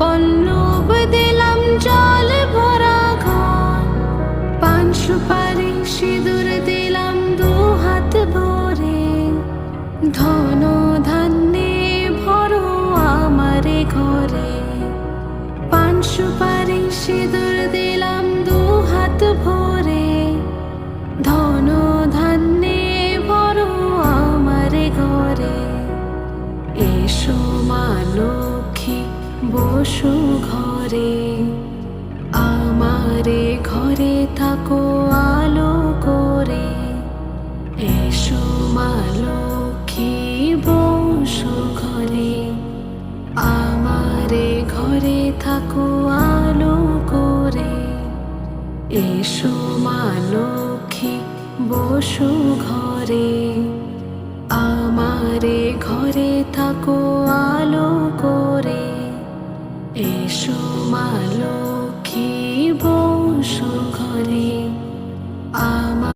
পল্লব দিলাম জল ভরা ঘর, পান সুপারি সিঁদুর দিলাম দু হাত ভরে। ধন ধান্যে ভরো আমারে ঘরে, পান সুপারি সিঁদুর দিলাম দু হাত ভরে। ধন ধান্যে ভরো আমারে ঘরে। এসো মা লক্ষ্মী বসু ঘরে, আমারে ঘরে থাকো আলো করে। এসো মা লক্ষ্মী বসু ঘরে, আমারে ঘরে থাকো আলো করে। এসো মা লক্ষ্মী বসু ঘরে, আমারে ঘরে থাকো আলো করে। এসো মা লক্ষ্মী বসু ঘরে।